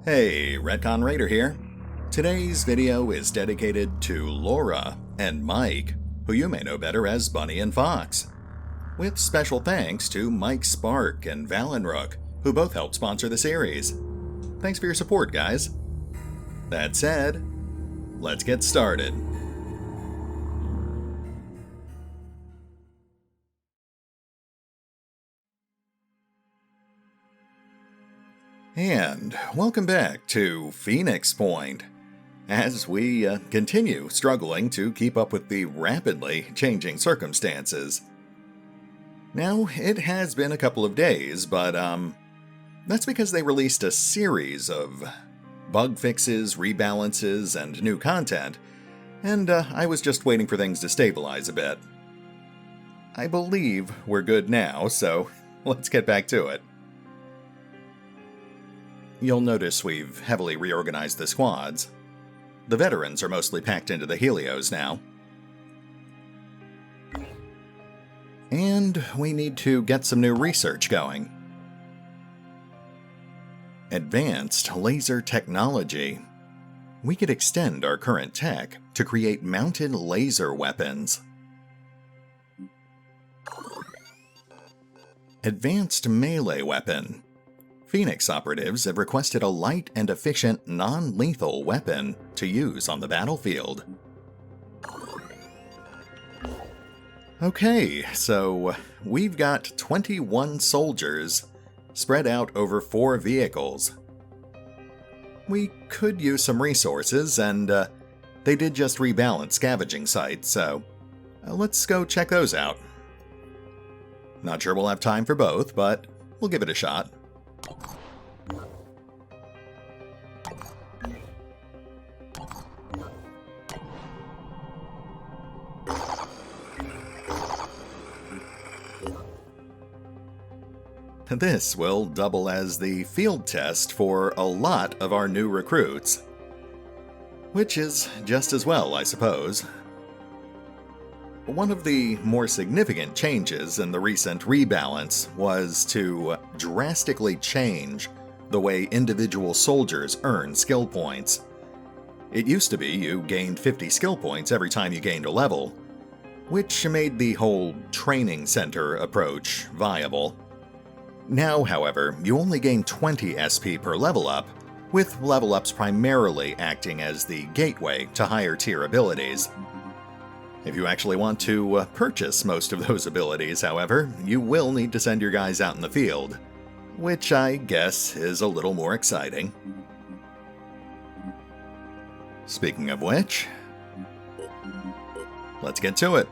Hey, RetconRaider here. Today's video is dedicated to Laura and Mike, who you may know better as Bunny and Fox. With special thanks to Mike Spark and Valinrook, who both helped sponsor the series. Thanks for your support, guys. That said, let's get started. And welcome back to Phoenix Point, as we continue struggling to keep up with the rapidly changing circumstances. Now, it has been a couple of days, but that's because they released a series of bug fixes, rebalances, and new content, and I was just waiting for things to stabilize a bit. I believe we're good now, so let's get back to it. You'll notice we've heavily reorganized the squads. The veterans are mostly packed into the Helios now. And we need to get some new research going. Advanced laser technology. We could extend our current tech to create mounted laser weapons. Advanced melee weapon. Phoenix operatives have requested a light and efficient, non-lethal weapon to use on the battlefield. Okay, so we've got 21 soldiers spread out over 4 vehicles. We could use some resources, and they did just rebalance scavenging sites, so let's go check those out. Not sure we'll have time for both, but we'll give it a shot. This will double as the field test for a lot of our new recruits. Which is just as well, I suppose. One of the more significant changes in the recent rebalance was to drastically change the way individual soldiers earn skill points. It used to be you gained 50 skill points every time you gained a level, which made the whole training center approach viable. Now, however, you only gain 20 SP per level up, with level ups primarily acting as the gateway to higher tier abilities. If you actually want to purchase most of those abilities, however, you will need to send your guys out in the field, which I guess is a little more exciting. Speaking of which, let's get to it.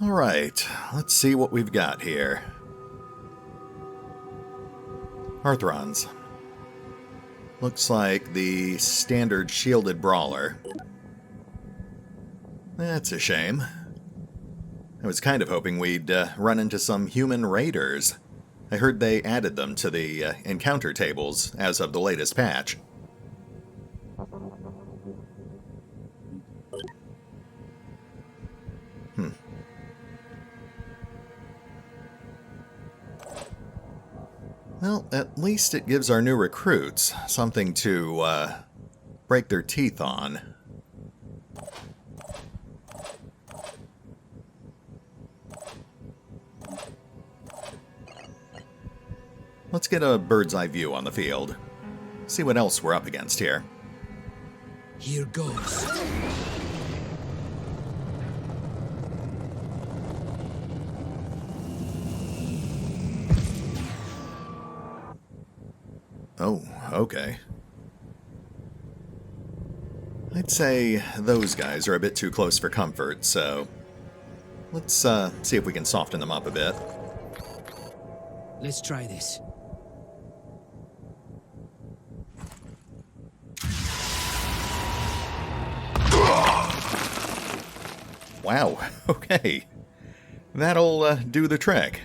Alright, let's see what we've got here. Arthrons. Looks like the standard shielded brawler. That's a shame. I was kind of hoping we'd run into some human raiders. I heard they added them to the encounter tables as of the latest patch. Well, at least it gives our new recruits something to break their teeth on. Let's get a bird's eye view on the field. See what else we're up against here. Here goes. Oh, okay. I'd say those guys are a bit too close for comfort, so let's see if we can soften them up a bit. Let's try this. Wow, okay. That'll do the trick.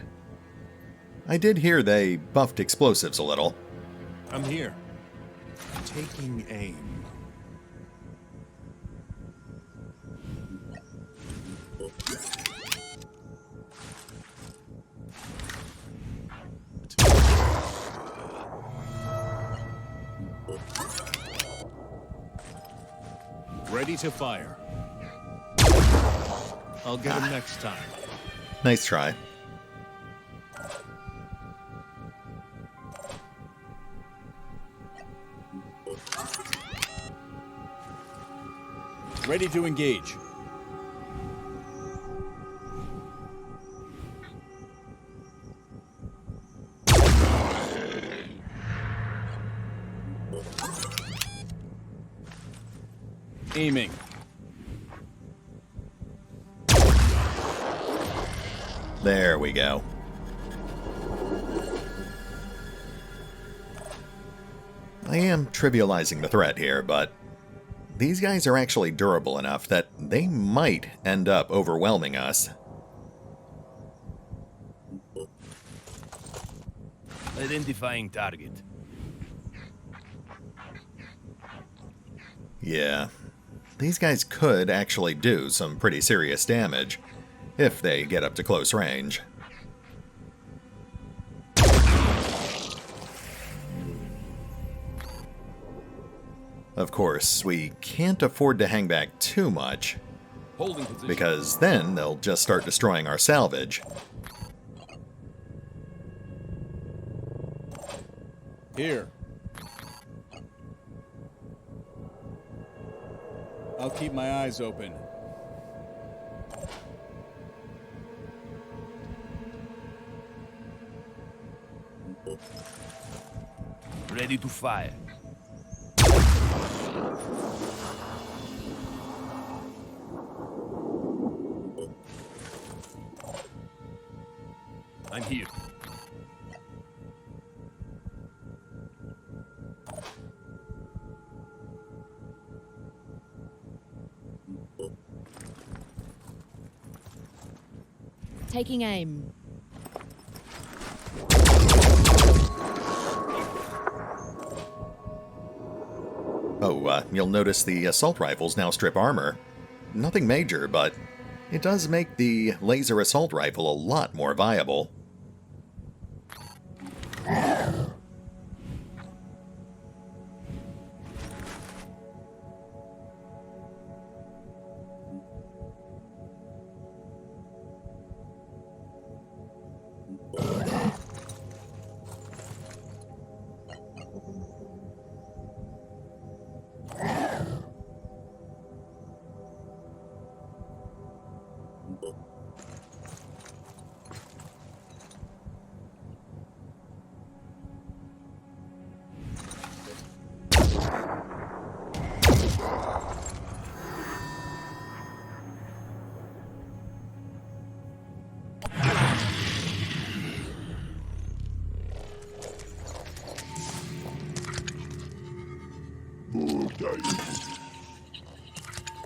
I did hear they buffed explosives a little. I'm here. Taking aim. Ready to fire. I'll get him next time. Nice try. Ready to engage. Aiming. There we go. I am trivializing the threat here, but these guys are actually durable enough that they might end up overwhelming us. Identifying target. Yeah, these guys could actually do some pretty serious damage if they get up to close range. Of course, we can't afford to hang back too much, because then they'll just start destroying our salvage. Here. I'll keep my eyes open. Ready to fire. I'm here. Taking aim. Oh, you'll notice the assault rifles now strip armor. Nothing major, but it does make the laser assault rifle a lot more viable.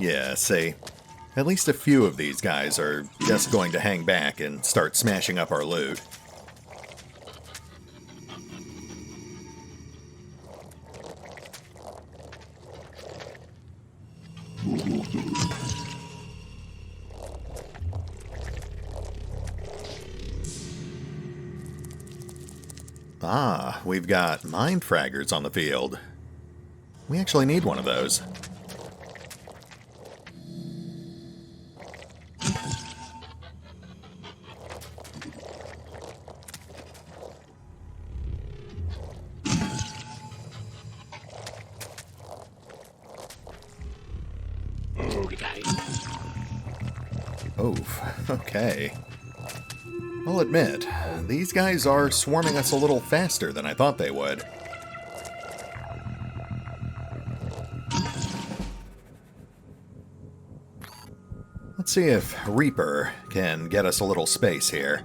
Yeah, see, at least a few of these guys are just going to hang back and start smashing up our loot. Ah, we've got mind fraggers on the field. We actually need one of those. Oof, okay. I'll admit, these guys are swarming us a little faster than I thought they would. Let's see if Reaper can get us a little space here.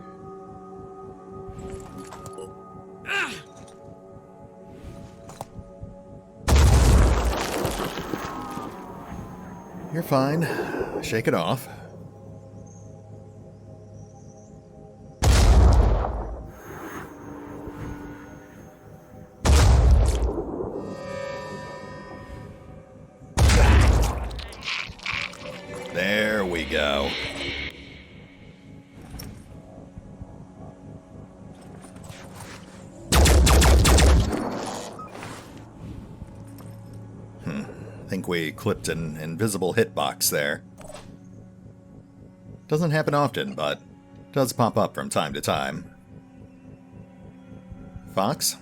You're fine. Shake it off. There we go. I think we clipped an invisible hitbox there. Doesn't happen often, but does pop up from time to time. Fox?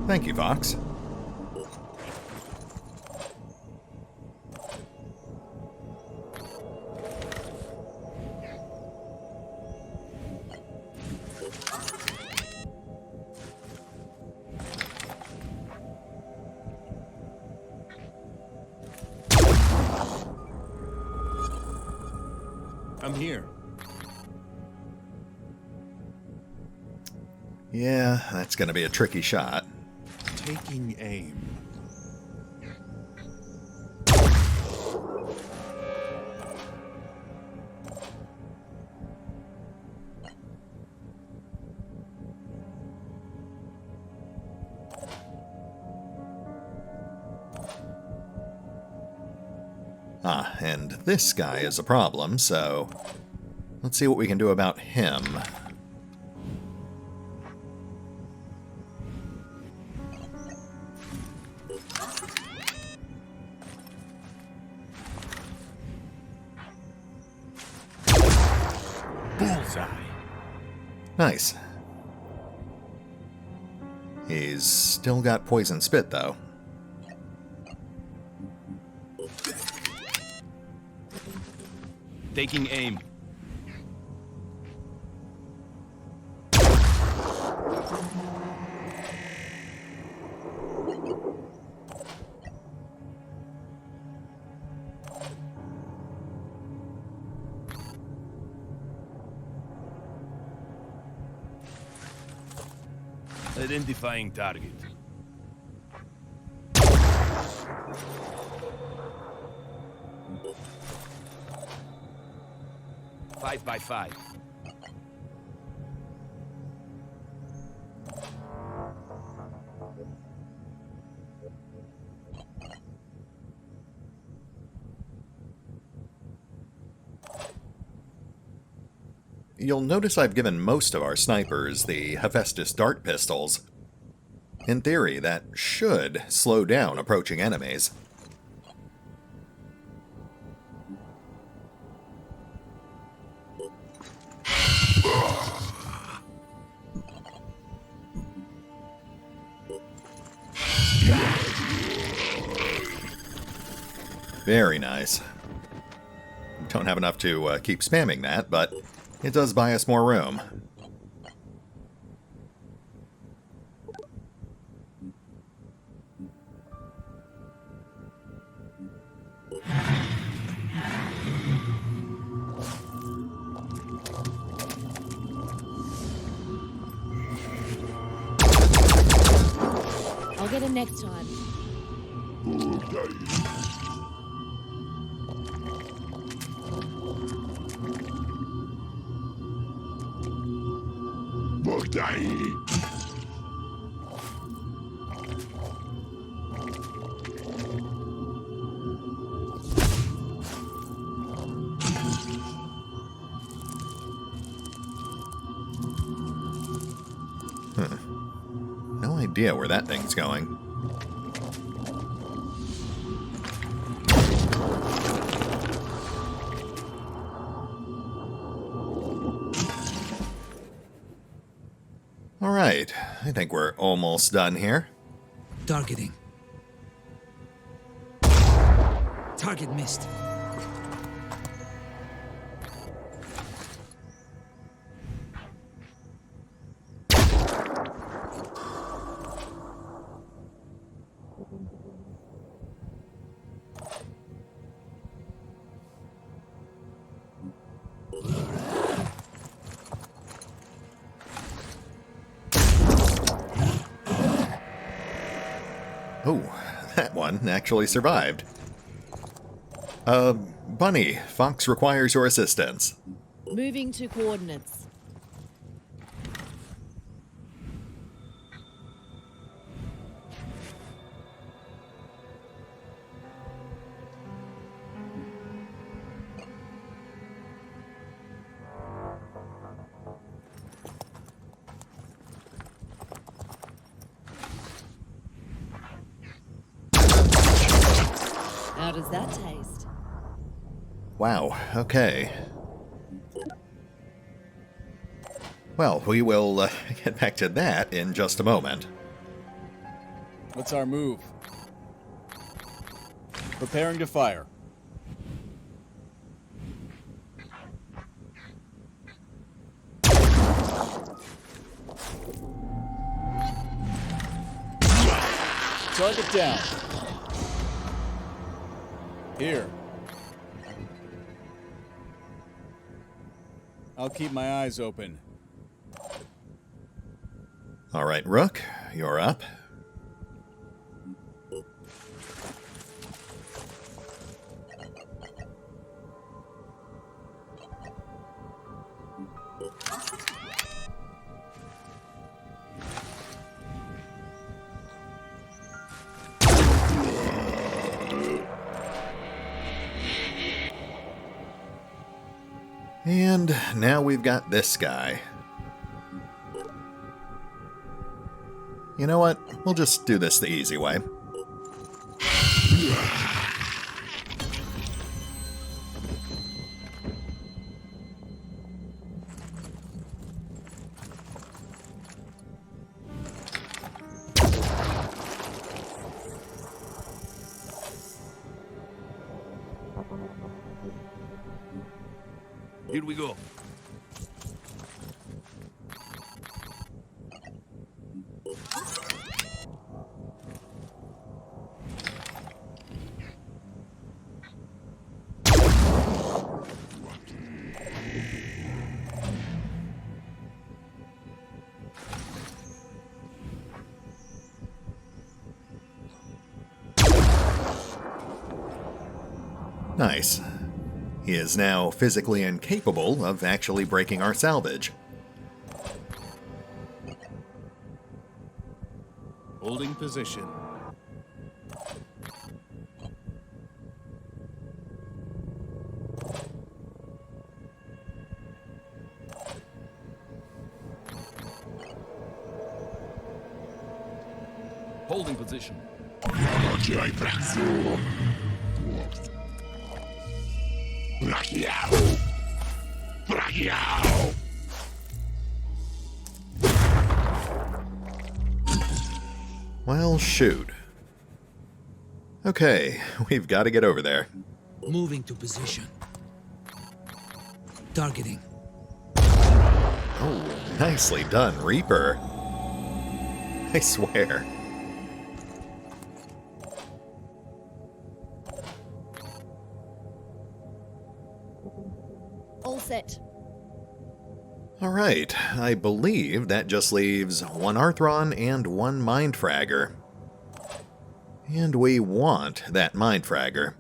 Thank you, Fox. I'm here. Yeah, that's gonna be a tricky shot. Taking aim. Ah, and this guy is a problem, so let's see what we can do about him. Bullseye. Nice. He's still got poison spit, though. Taking aim. Identifying target. Five by five. You'll notice I've given most of our snipers the Hephaestus dart pistols. In theory, that should slow down approaching enemies. Very nice. Don't have enough to keep spamming that, but it does buy us more room. I'll get him next time. No idea where that thing's going. Alright, I think we're almost done here. Targeting. Target missed. Oh, that one actually survived. Bunny, Fox requires your assistance. Moving to coordinates. How does that taste? Wow, okay. Well, we will get back to that in just a moment. What's our move? Preparing to fire. Target down. Here. I'll keep my eyes open. All right, Rook, you're up. And now we've got this guy. You know what? We'll just do this the easy way. Here we go. Nice. He is now physically incapable of actually breaking our salvage. Holding position. Holding position. Well, shoot. Okay, we've got to get over there. Moving to position. Targeting. Oh, nicely done, Reaper. I swear. All set. All right, I believe that just leaves one Arthron and one Mindfragger. And we want that Mindfragger.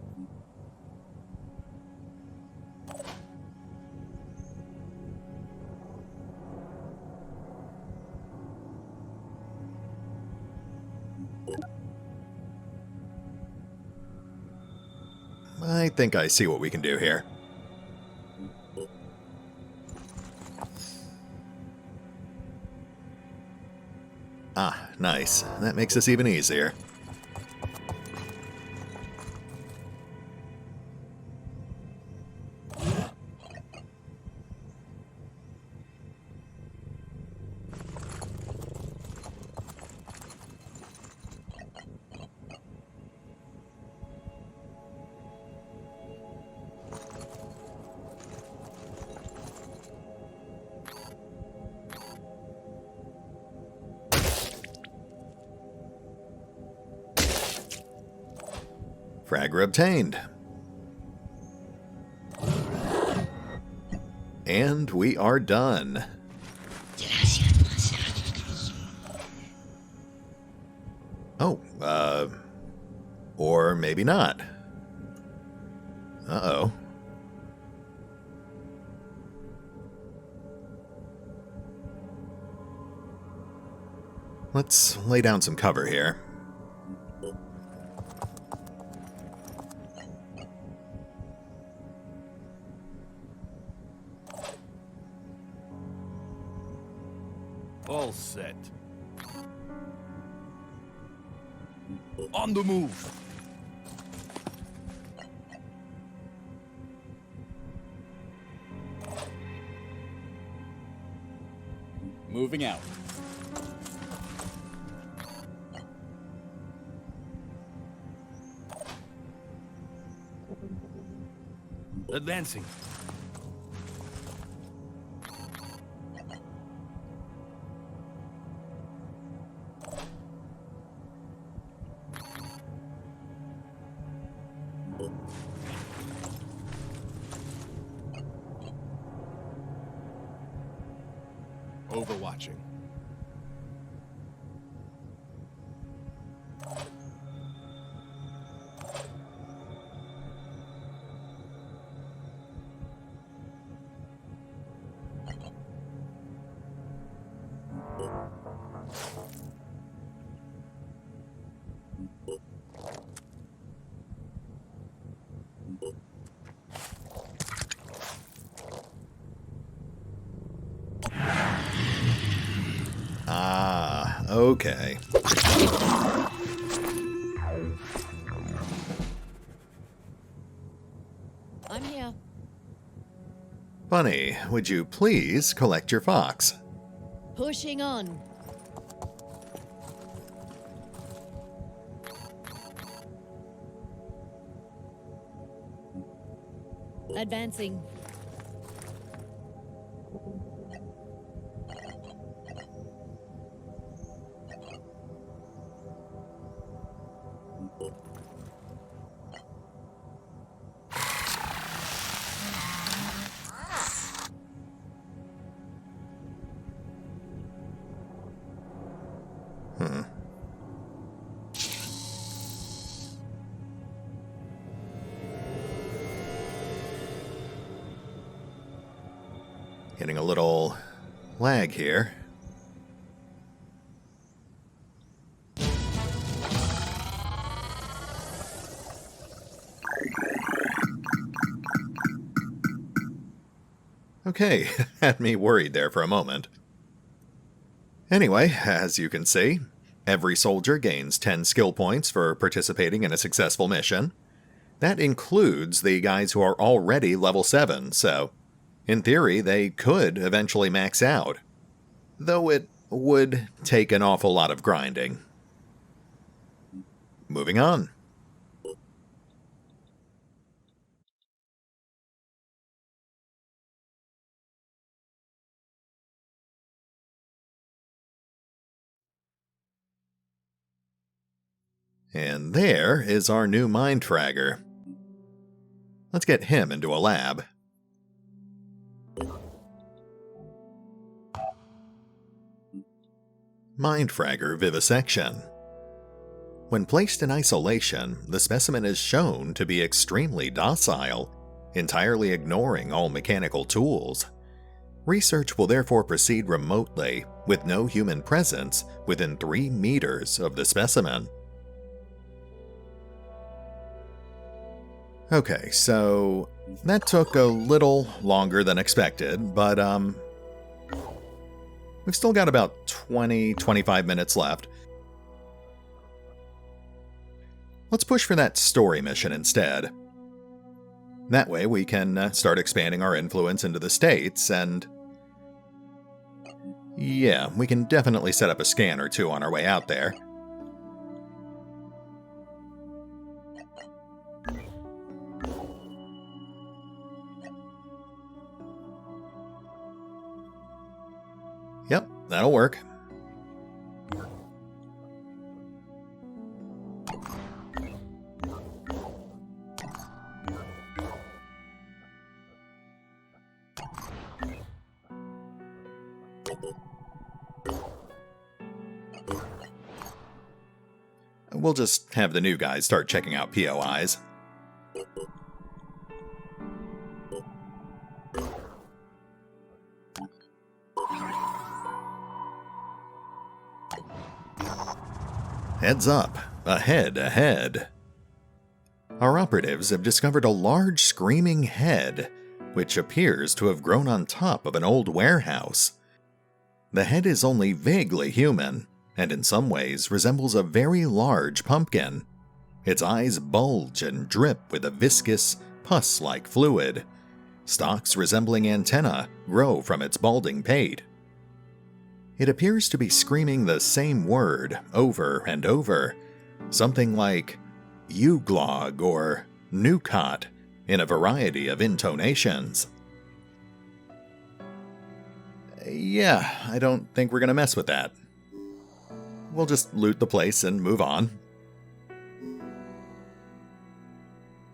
I think I see what we can do here. Ah, nice. That makes this even easier. Fragger obtained. And we are done. Oh, or maybe not. Uh-oh. Let's lay down some cover here. All set. On the move. Moving out. Advancing. Overwatching. Ah, okay. I'm here. Bunny, would you please collect your fox? Pushing on. Advancing. Getting a little lag here. Okay, had me worried there for a moment. Anyway, as you can see, every soldier gains 10 skill points for participating in a successful mission. That includes the guys who are already level 7, so in theory they could eventually max out. Though it would take an awful lot of grinding. Moving on. And there is our new mind fragger. Let's get him into a lab. Mind fragger vivisection. When placed in isolation, the specimen is shown to be extremely docile, entirely ignoring all mechanical tools. Research will therefore proceed remotely, with no human presence, within 3 meters of the specimen. Okay, so that took a little longer than expected, but we've still got about 20-25 minutes left. Let's push for that story mission instead. That way we can start expanding our influence into the States, and yeah, we can definitely set up a scan or two on our way out there. Yep, that'll work. We'll just have the new guys start checking out POIs. Heads up, ahead. Our operatives have discovered a large screaming head, which appears to have grown on top of an old warehouse. The head is only vaguely human, and in some ways resembles a very large pumpkin. Its eyes bulge and drip with a viscous, pus-like fluid. Stalks resembling antennae grow from its balding pate. It appears to be screaming the same word over and over, something like uglog or nukot in a variety of intonations. Yeah, I don't think we're going to mess with that. We'll just loot the place and move on.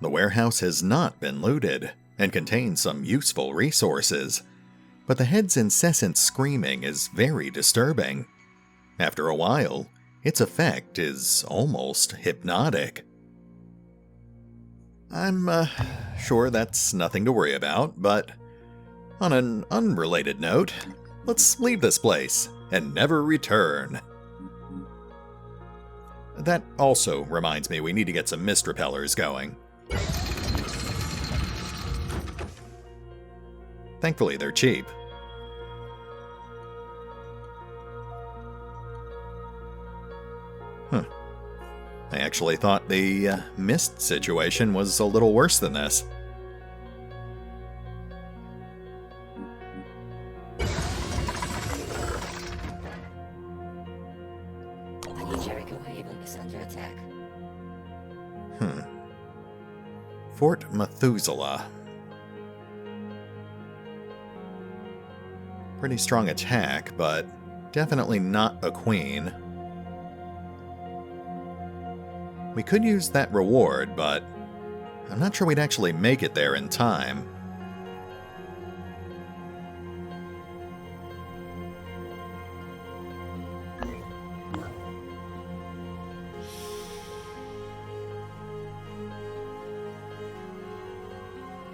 The warehouse has not been looted and contains some useful resources, but the head's incessant screaming is very disturbing. After a while, its effect is almost hypnotic. I'm sure that's nothing to worry about, but on an unrelated note, let's leave this place and never return. That also reminds me we need to get some mist repellers going. Thankfully, they're cheap. I actually thought the mist situation was a little worse than this. Fort Methuselah. Pretty strong attack, but definitely not a queen. We could use that reward, but I'm not sure we'd actually make it there in time.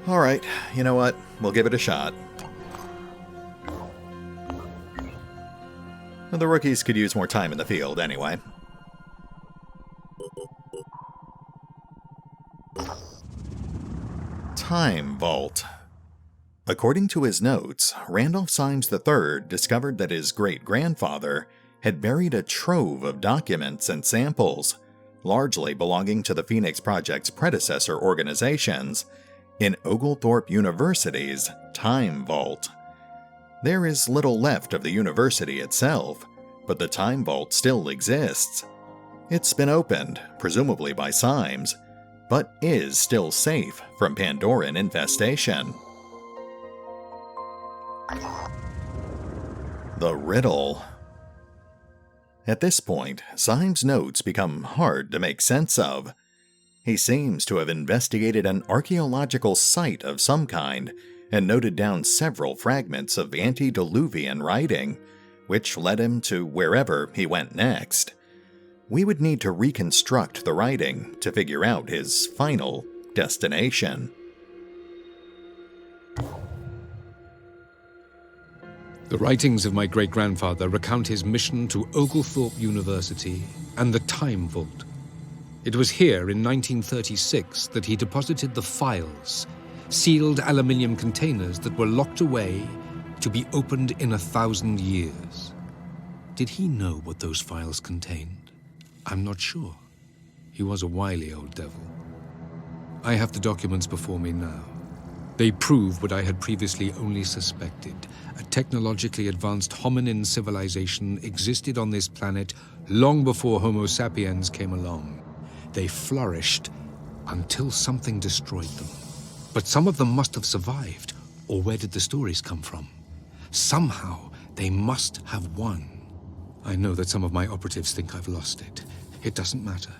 Alright, you know what? We'll give it a shot. The rookies could use more time in the field anyway. Time Vault. According to his notes, Randolph Symes III discovered that his great-grandfather had buried a trove of documents and samples, largely belonging to the Phoenix Project's predecessor organizations, in Oglethorpe University's Time Vault. There is little left of the university itself, but the Time Vault still exists. It's been opened, presumably by Symes, but is still safe from Pandoran infestation. The riddle. At this point, Symes' notes become hard to make sense of. He seems to have investigated an archaeological site of some kind and noted down several fragments of antediluvian writing, which led him to wherever he went next. We would need to reconstruct the writing to figure out his final destination. The writings of my great-grandfather recount his mission to Oglethorpe University and the Time Vault. It was here in 1936 that he deposited the files, sealed aluminium containers that were locked away to be opened in 1,000 years. Did he know what those files contained? I'm not sure. He was a wily old devil. I have the documents before me now. They prove what I had previously only suspected. A technologically advanced hominin civilization existed on this planet long before Homo sapiens came along. They flourished until something destroyed them. But some of them must have survived, or where did the stories come from? Somehow, they must have won. I know that some of my operatives think I've lost it. It doesn't matter.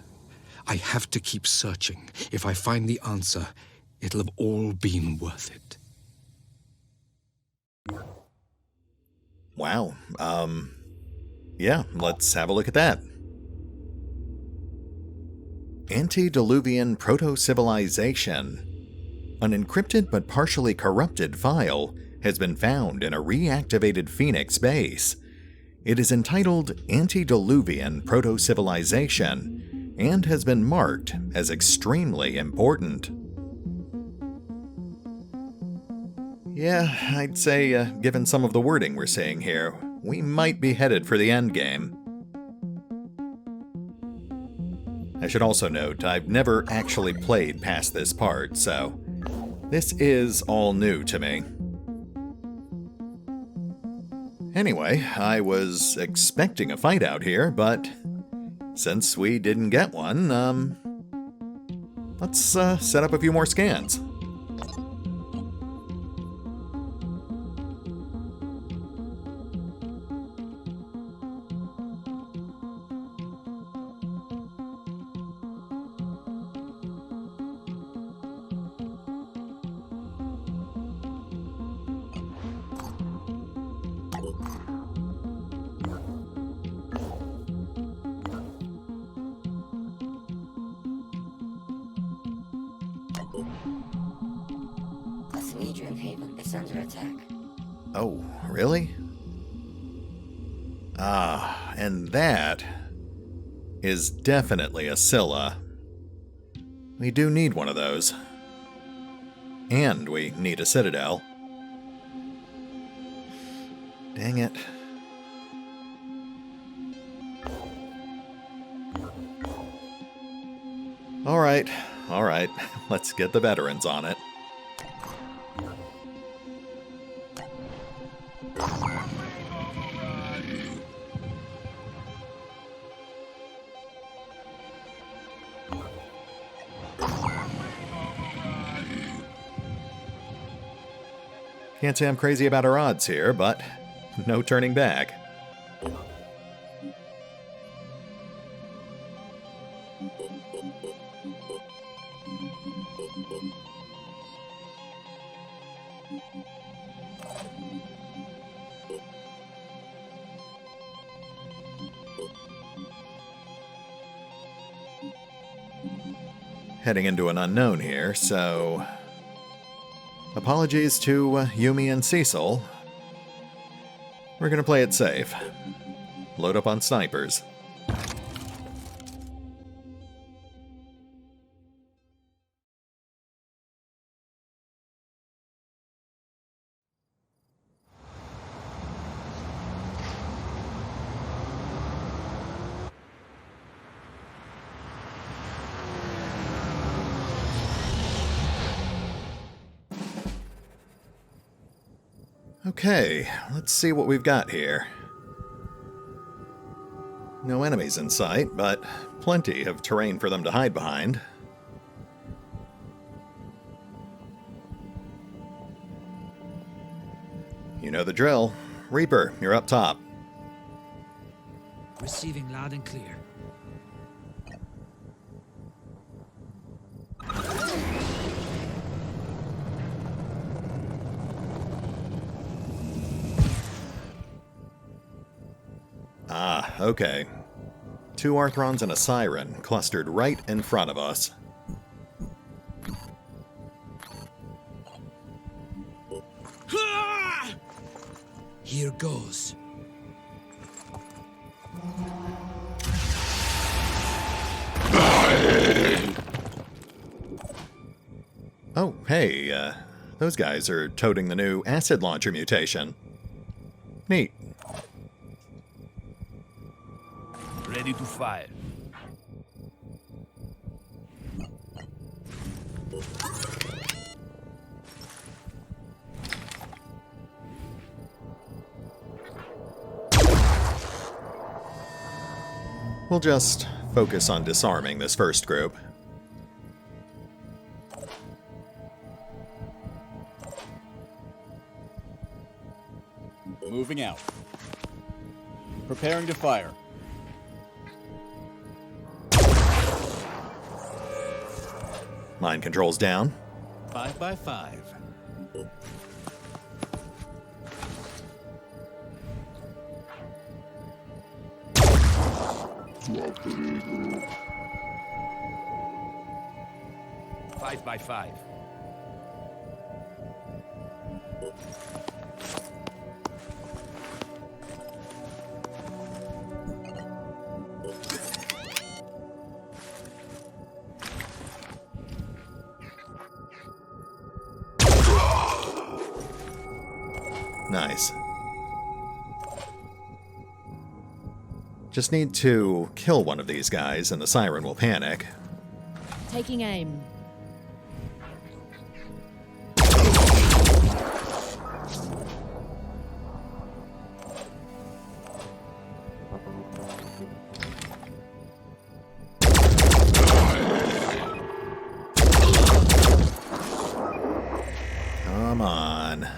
I have to keep searching. If I find the answer, it'll have all been worth it. Wow. Yeah, let's have a look at that. Antediluvian Proto-Civilization. An encrypted but partially corrupted file has been found in a reactivated Phoenix base. It is entitled Antediluvian Proto-Civilization and has been marked as extremely important. Yeah, I'd say, given some of the wording we're seeing here, we might be headed for the endgame. I should also note, I've never actually played past this part, so this is all new to me. Anyway, I was expecting a fight out here, but since we didn't get one, let's set up a few more scans. Oh, really? Ah, and that is definitely a Scylla. We do need one of those. And we need a citadel. Dang it. Alright, let's get the veterans on it. Can't say I'm crazy about our odds here, but no turning back. Heading into an unknown here, so apologies to Yumi and Cecil. We're gonna play it safe. Load up on snipers. Okay, let's see what we've got here. No enemies in sight, but plenty of terrain for them to hide behind. You know the drill. Reaper, you're up top. Receiving loud and clear. Ah, okay. 2 Arthrons and a Siren clustered right in front of us. Here goes. Oh, hey, those guys are toting the new acid launcher mutation. Neat. Ready to fire. We'll just focus on disarming this first group. Moving out. Preparing to fire. Mind controls down. 5 by 5. Five by 5. Nice. Just need to kill one of these guys and the siren will panic. Taking aim. Come on.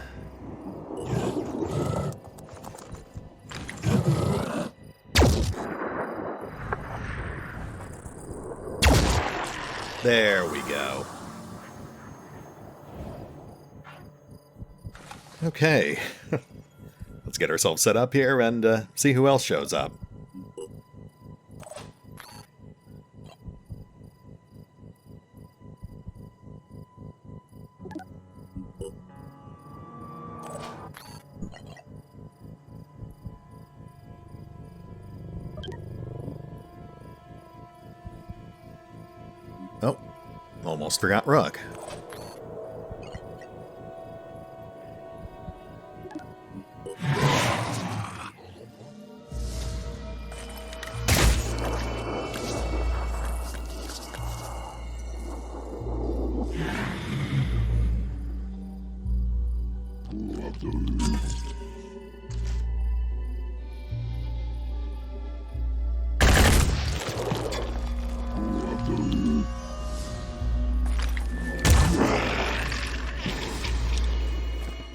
There we go. Okay. Let's get ourselves set up here and see who else shows up. Oh, almost forgot Rook.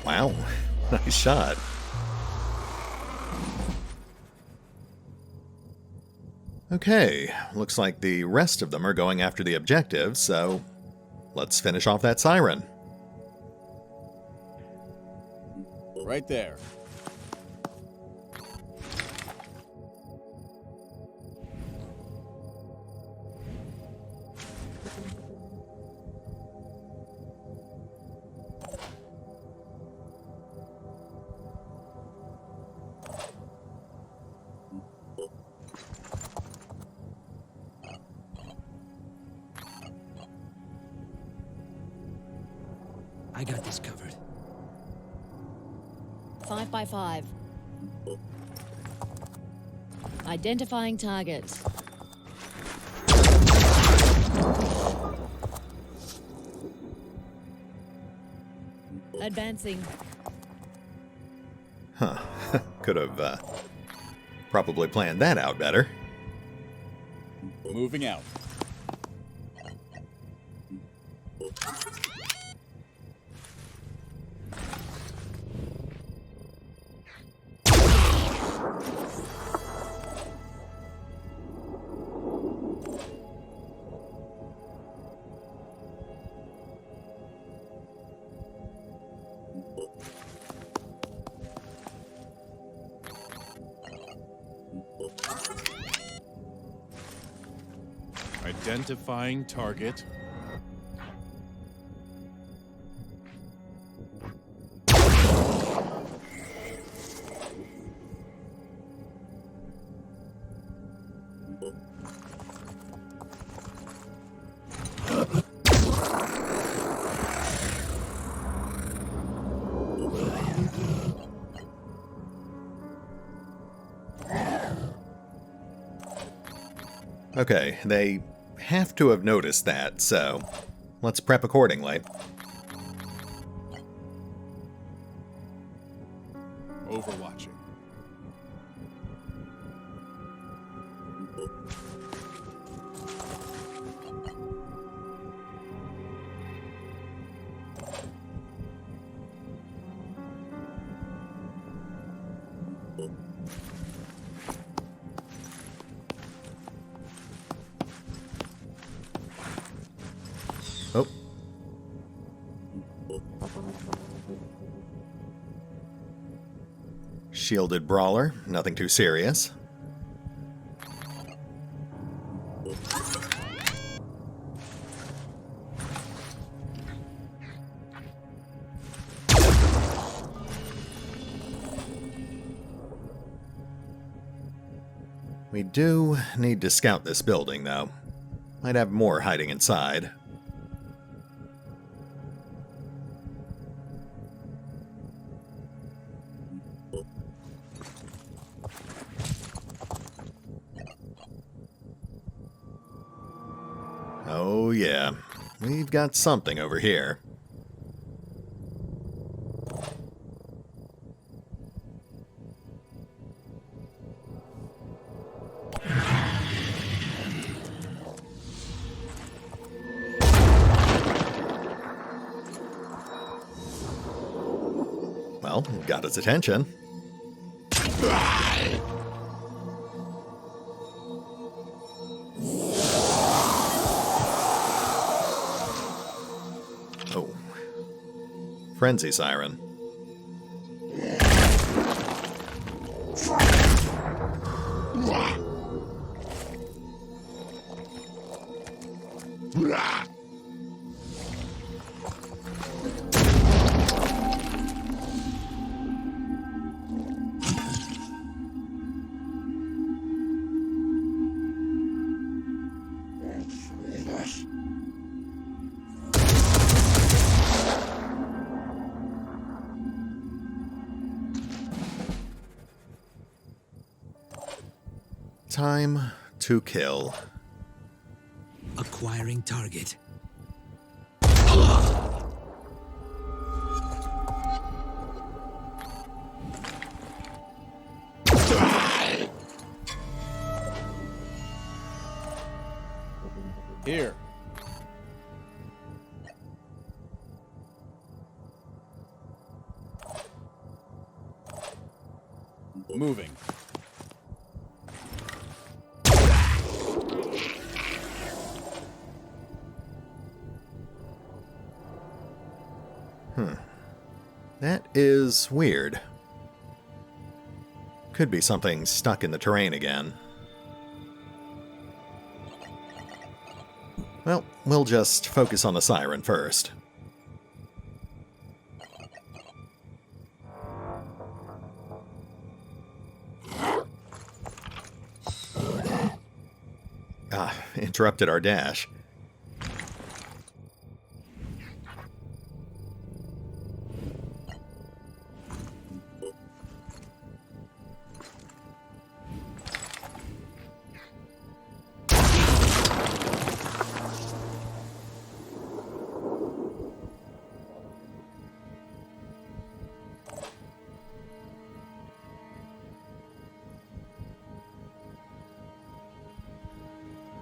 Wow, nice shot. Okay, looks like the rest of them are going after the objective, so let's finish off that siren. Right there. I got this covered. 5 by 5. Identifying target. Advancing. Huh. Could have probably planned that out better. Moving out. Identifying target. Okay, they have to have noticed that, so let's prep accordingly. Overwatching. Oh. Shielded brawler, nothing too serious. We do need to scout this building, though. Might have more hiding inside. yeah. We've got something over here. Well, got his attention. Oh. Frenzy Siren. Time to kill. Acquiring target. Here. Moving. That is weird. Could be something stuck in the terrain again. Well, we'll just focus on the siren first. Interrupted our dash.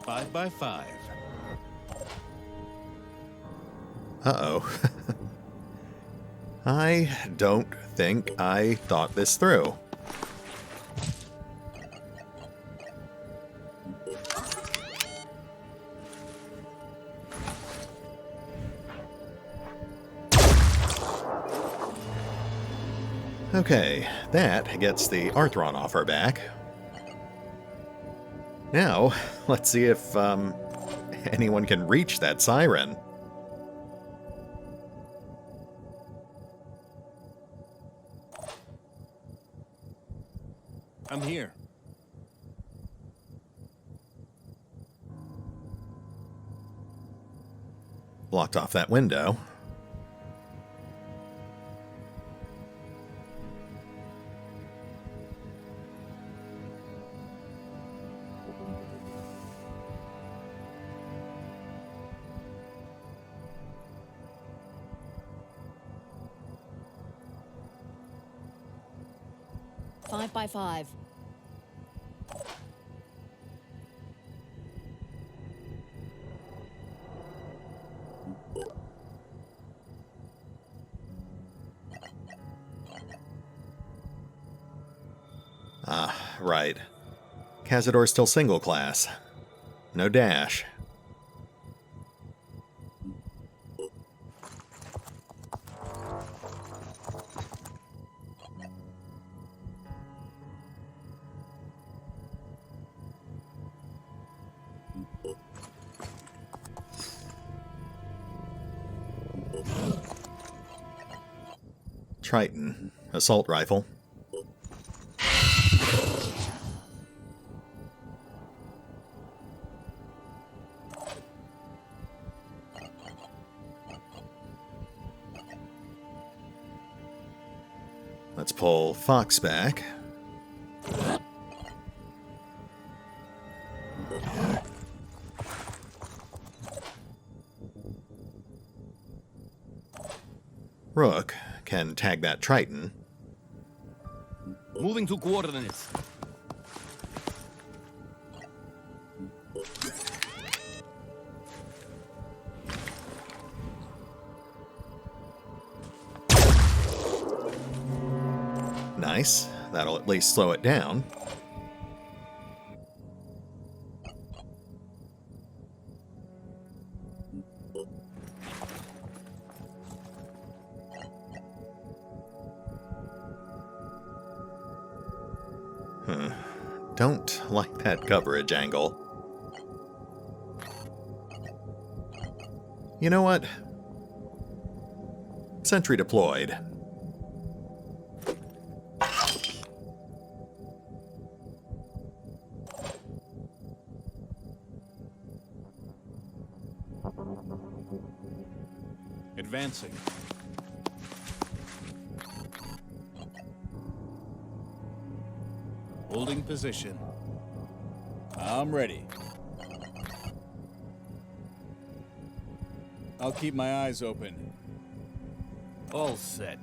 Five by 5. Uh-oh. I don't think I thought this through. Okay, that gets the Arthron off our back. Now, let's see if anyone can reach that siren. I'm here. Blocked off that window. Five by 5. Ah, right. Cazador's still single class. No dash. Triton, assault rifle. Let's pull Fox back. Rook can tag that Triton. Moving to coordinates. Nice. That'll at least slow it down. Don't like that coverage angle. You know what? Sentry deployed. Advancing. Holding position. I'm ready. I'll keep my eyes open. All set.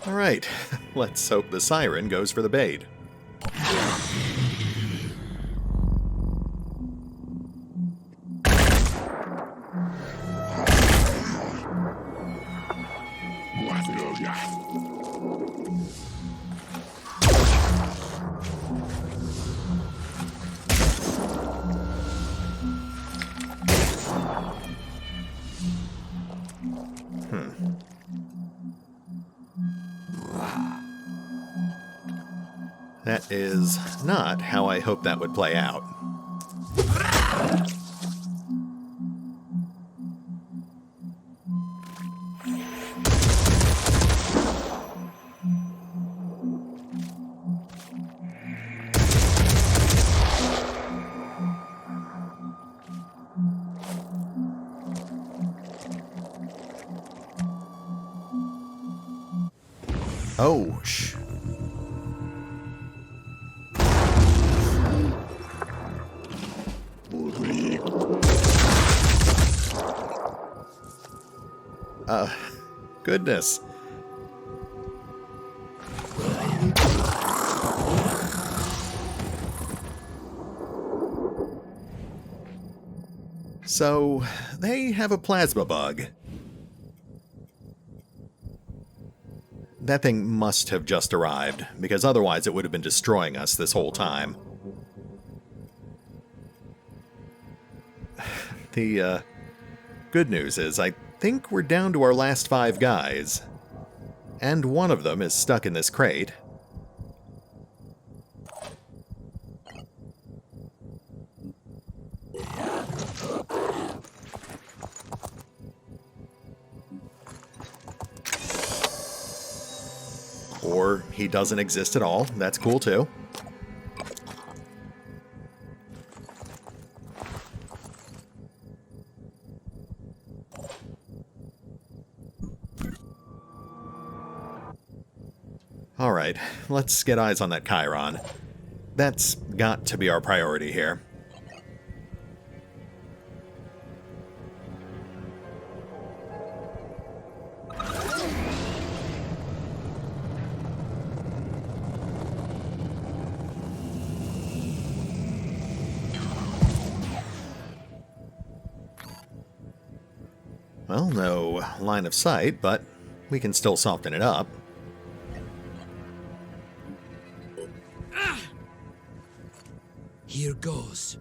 All right, let's hope the siren goes for the bait. That is not how I hoped that would play out. Oh, shh. Goodness. So, they have a plasma bug. That thing must have just arrived, because otherwise it would have been destroying us this whole time. The, good news is I think we're down to our last 5 guys. And one of them is stuck in this crate. Or he doesn't exist at all. That's cool too. Alright, let's get eyes on that Chiron. That's got to be our priority here. Well, no line of sight, but we can still soften it up. Here goes.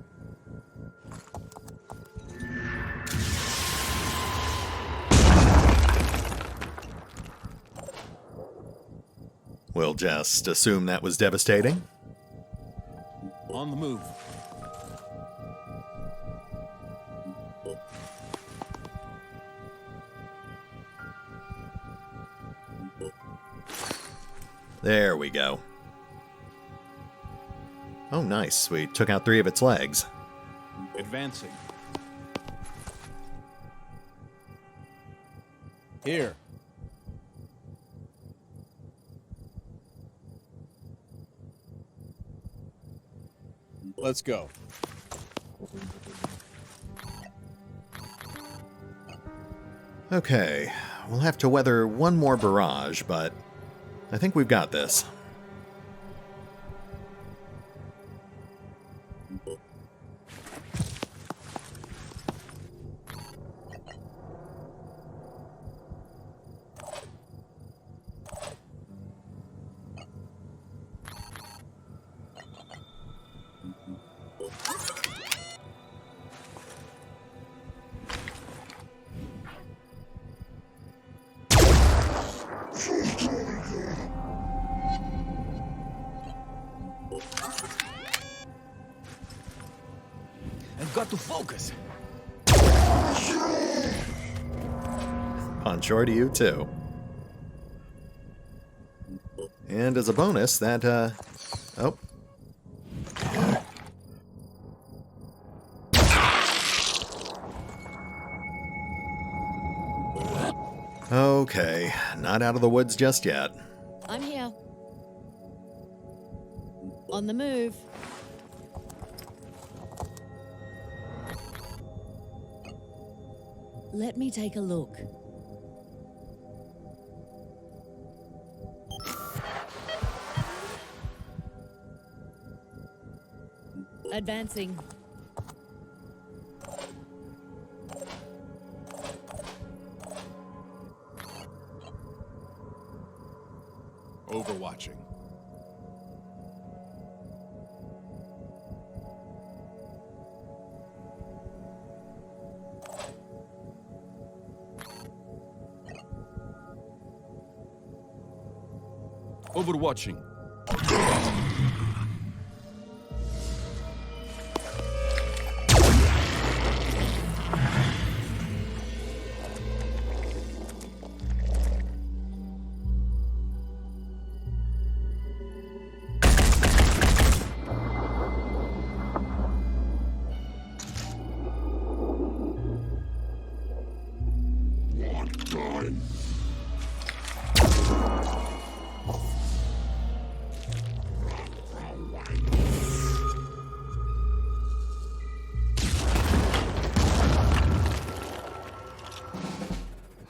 We'll just assume that was devastating. On the move. There we go. Oh, nice. We took out 3 of its legs. Advancing. Here. Let's go. Okay, we'll have to weather one more barrage, but I think we've got this. I've got to focus. On shore to you, too. And as a bonus, that, oh. Okay, not out of the woods just yet. I'm here. On the move. Let me take a look. Advancing. Overwatching. Overwatching.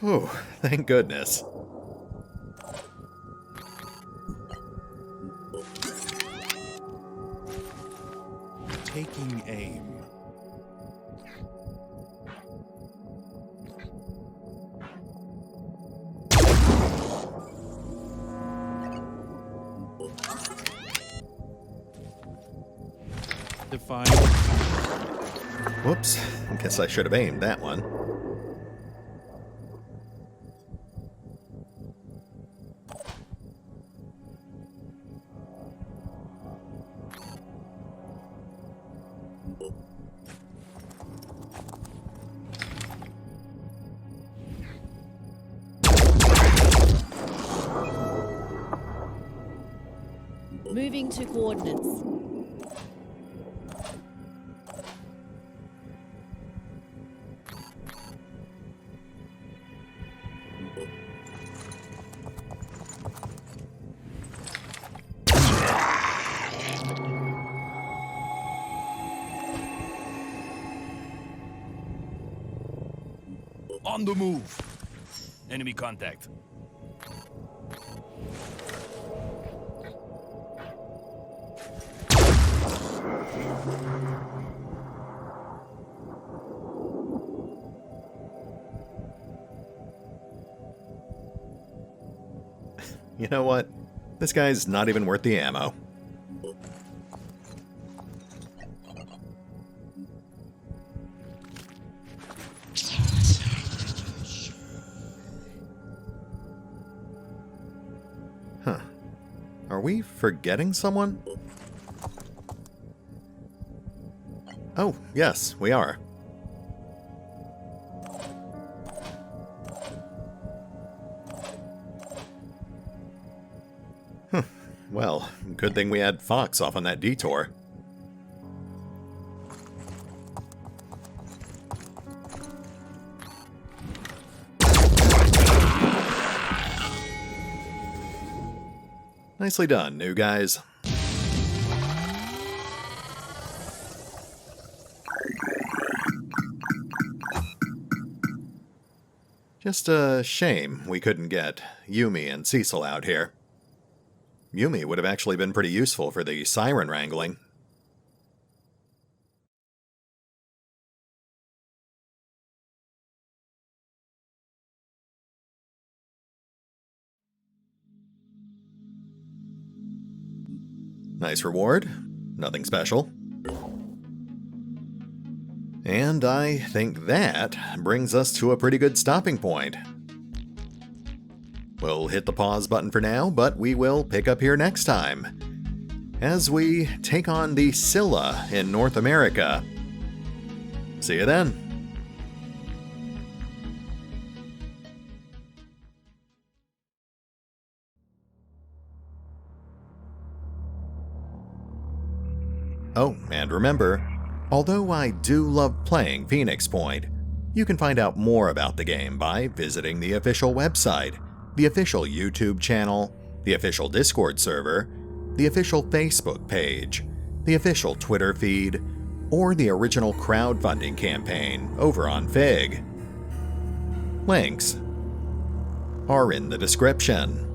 Oh, thank goodness. Taking aim. Define. Whoops, I guess I should have aimed that one. Moving to coordinates. On the move. Enemy contact. You know what? This guy's not even worth the ammo. Huh. Are we forgetting someone? Oh, yes, we are. Well, good thing we had Fox off on that detour. Nicely done, new guys. Just a shame we couldn't get Yumi and Cecil out here. Yumi would have actually been pretty useful for the siren wrangling. Nice reward. Nothing special. And I think that brings us to a pretty good stopping point. We'll hit the pause button for now, but we will pick up here next time as we take on the Scylla in North America. See you then. Oh, and remember, although I do love playing Phoenix Point, you can find out more about the game by visiting the official website, the official YouTube channel, the official Discord server, the official Facebook page, the official Twitter feed, or the original crowdfunding campaign over on Fig. Links are in the description.